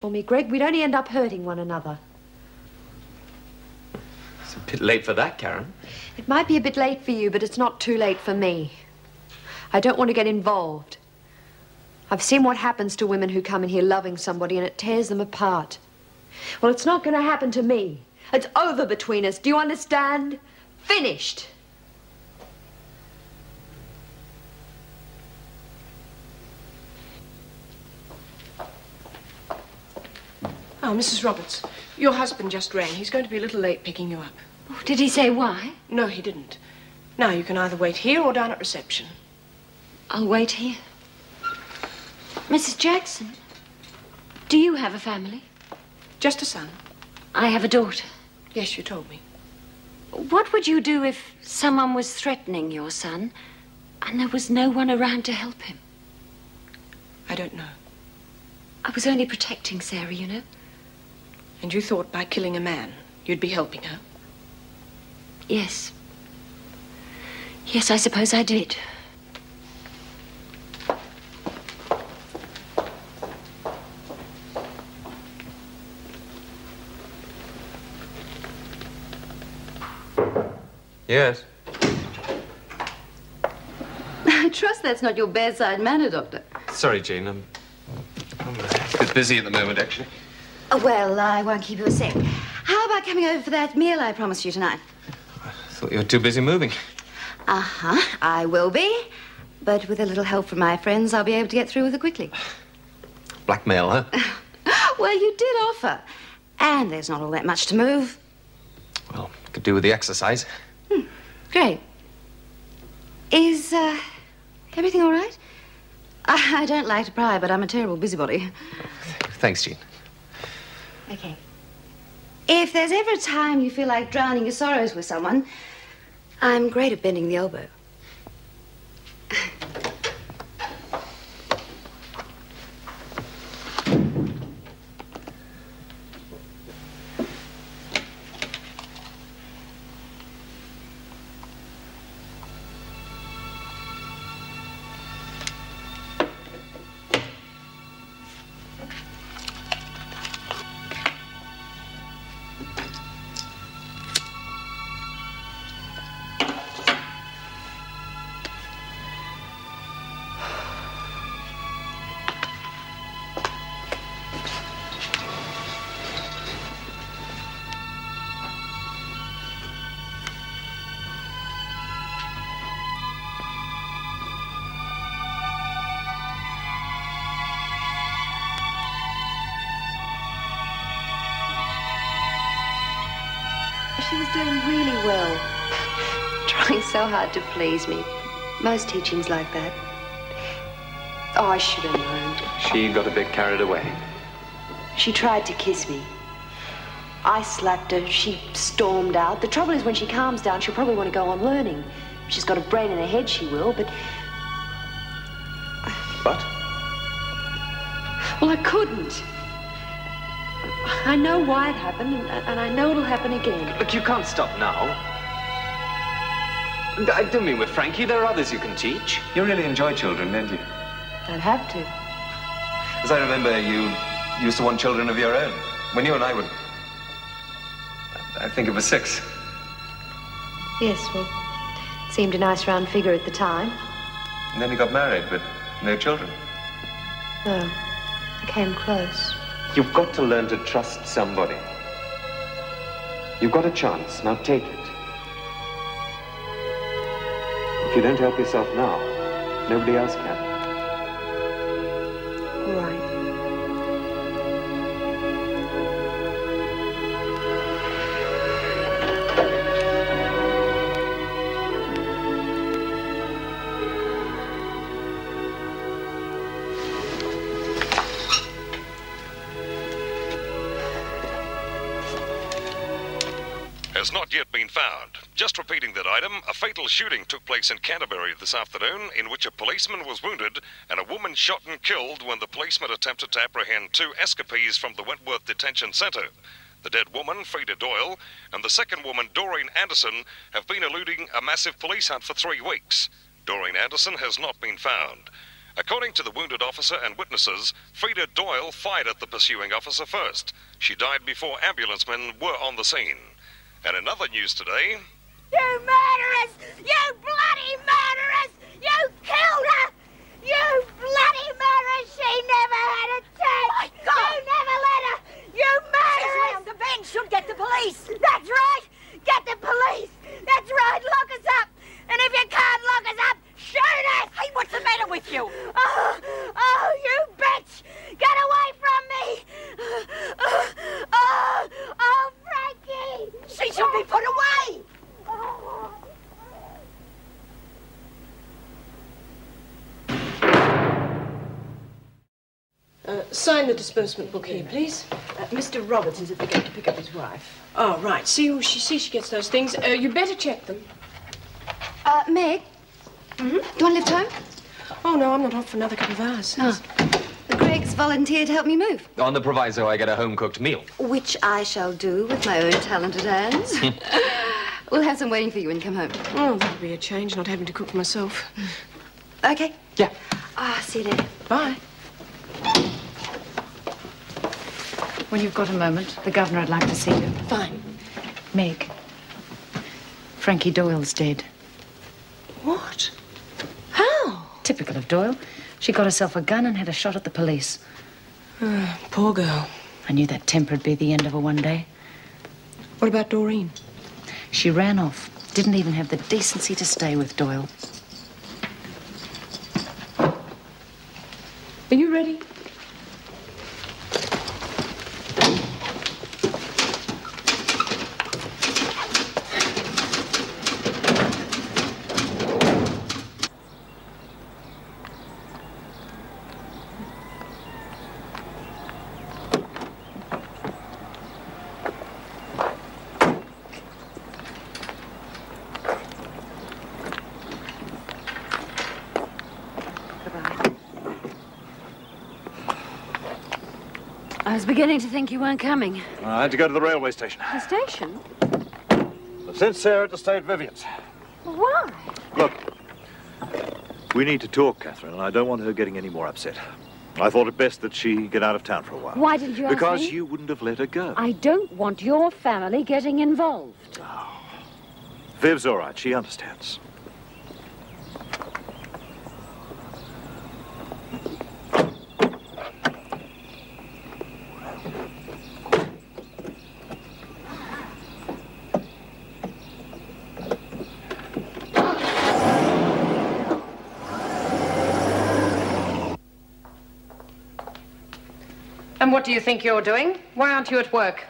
For me, Greg, we'd only end up hurting one another. It's a bit late for that, Karen. It might be a bit late for you, but it's not too late for me. I don't want to get involved. I've seen what happens to women who come in here loving somebody, and it tears them apart. Well, it's not going to happen to me. It's over between us. Do you understand? Finished. Oh, Mrs. Roberts, your husband just rang. He's going to be a little late picking you up. Oh, did he say why? No, he didn't. Now, you can either wait here or down at reception. I'll wait here. Mrs. Jackson, do you have a family? Just a son. I have a daughter. Yes, you told me. What would you do if someone was threatening your son and there was no one around to help him? I don't know. I was only protecting Sarah, you know. And you thought by killing a man, you'd be helping her? Yes. Yes, I suppose I did. Yes. I trust that's not your bedside manner, Doctor. Sorry, Jane. I'm a bit busy at the moment, actually. Oh, well, I won't keep you a sec. How about coming over for that meal I promised you tonight? I thought you were too busy moving. Uh-huh, I will be. But with a little help from my friends, I'll be able to get through with it quickly. Blackmail, huh? Well, you did offer. And there's not all that much to move. Well, could do with the exercise. Great. Is, everything all right? I don't like to pry, but I'm a terrible busybody. Thanks, Jean. Okay. If there's ever a time you feel like drowning your sorrows with someone, I'm great at bending the elbow. She was doing really well. Trying so hard to please me. Most teaching's like that. Oh, I should have known. She got a bit carried away. She tried to kiss me. I slapped her. She stormed out. The trouble is, when she calms down, she'll probably want to go on learning. She's got a brain in her head, she will, but... But? Well, I couldn't. I know why it happened, and I know it'll happen again. Look, you can't stop now. I don't mean with Frankie. There are others you can teach. You really enjoy children, don't you? I'd have to. As I remember, you used to want children of your own. When you and I were... I think it was 6. Yes, well, it seemed a nice round figure at the time. And then you got married, but no children. No, I came close. You've got to learn to trust somebody. You've got a chance. Now take it. If you don't help yourself now, nobody else can. All right. Has not yet been found. Just repeating that item, a fatal shooting took place in Canterbury this afternoon in which a policeman was wounded and a woman shot and killed when the policeman attempted to apprehend 2 escapees from the Wentworth Detention Centre. The dead woman, Frida Doyle, and the second woman, Doreen Anderson, have been eluding a massive police hunt for 3 weeks. Doreen Anderson has not been found. According to the wounded officer and witnesses, Frida Doyle fired at the pursuing officer first. She died before ambulance men were on the scene. And in other news today... You murderers! You bloody murderers! You killed her! You bloody murderers! She never had a chance! You never let her! You murderers! She's the bench. Should get the police. That's right! Get the police! That's right! Lock us up! And if you can't lock us up, shoot us! Hey, what's the matter with you? Oh, you bitch! Get away from me! Oh, Frankie! She should be put away! Sign the disbursement book here, please. Mr. Roberts is at the gate to pick up his wife. Oh, right. See she gets those things. You better check them. Meg? Do you want to lift home? Oh, no, I'm not off for another couple of hours. Oh. Greg's volunteered to help me move. On the proviso I get a home-cooked meal. Which I shall do with my own talented hands. We'll have some waiting for you when you come home. Oh, that'll be a change, not having to cook for myself. Okay. Yeah. See you later. Bye. When you've got a moment, the governor would like to see you. Fine. Meg, Frankie Doyle's dead. What? How? Typical of Doyle. She got herself a gun and had a shot at the police. Poor girl. I knew that temper'd be the end of her one day. What about Doreen? She ran off. Didn't even have the decency to stay with Doyle. Are you ready? I was beginning to think you weren't coming. I had to go to the railway station. The station? I've sent Sarah to stay at Vivian's. Why? Look, we need to talk, Catherine, and I don't want her getting any more upset. I thought it best that she get out of town for a while. Why didn't you ask Because me? you wouldn't have let her go. I don't want your family getting involved. Oh. Viv's all right. She understands. And what do you think you're doing? Why aren't you at work?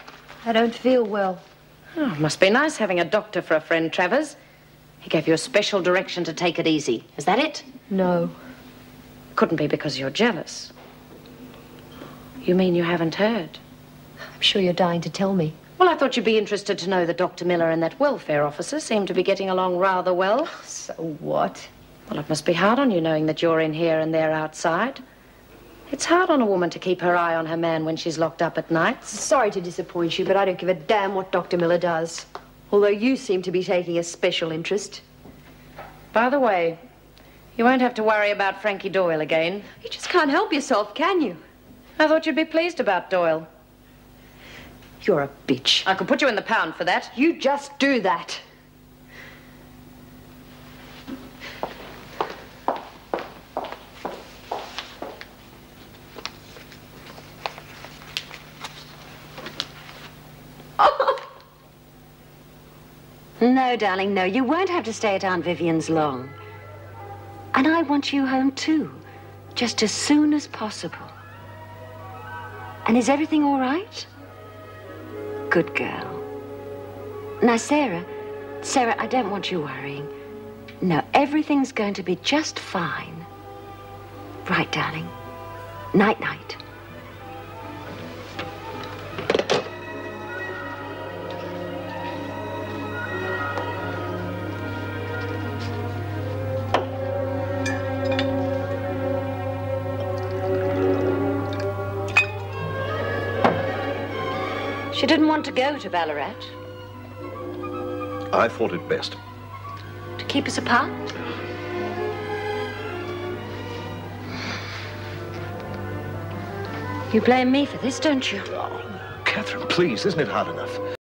I don't feel well. Oh, it must be nice having a doctor for a friend, Travers. He gave you a special direction to take it easy. Is that it? No. Couldn't be because you're jealous. You mean you haven't heard? I'm sure you're dying to tell me. Well, I thought you'd be interested to know that Dr. Miller and that welfare officer seem to be getting along rather well. So what? Well, it must be hard on you knowing that you're in here and they're outside. It's hard on a woman to keep her eye on her man when she's locked up at nights. Sorry to disappoint you, but I don't give a damn what Dr. Miller does. Although you seem to be taking a special interest. By the way, you won't have to worry about Frankie Doyle again. You just can't help yourself, can you? I thought you'd be pleased about Doyle. You're a bitch. I could put you in the pound for that. You just do that. No, darling, no. You won't have to stay at Aunt Vivian's long. And I want you home, too. Just as soon as possible. And is everything all right? Good girl. Now, Sarah, I don't want you worrying. No, everything's going to be just fine. Right, darling. Night-night. She didn't want to go to Ballarat. I thought it best. To keep us apart? You blame me for this, don't you? Oh, Catherine, please, isn't it hard enough?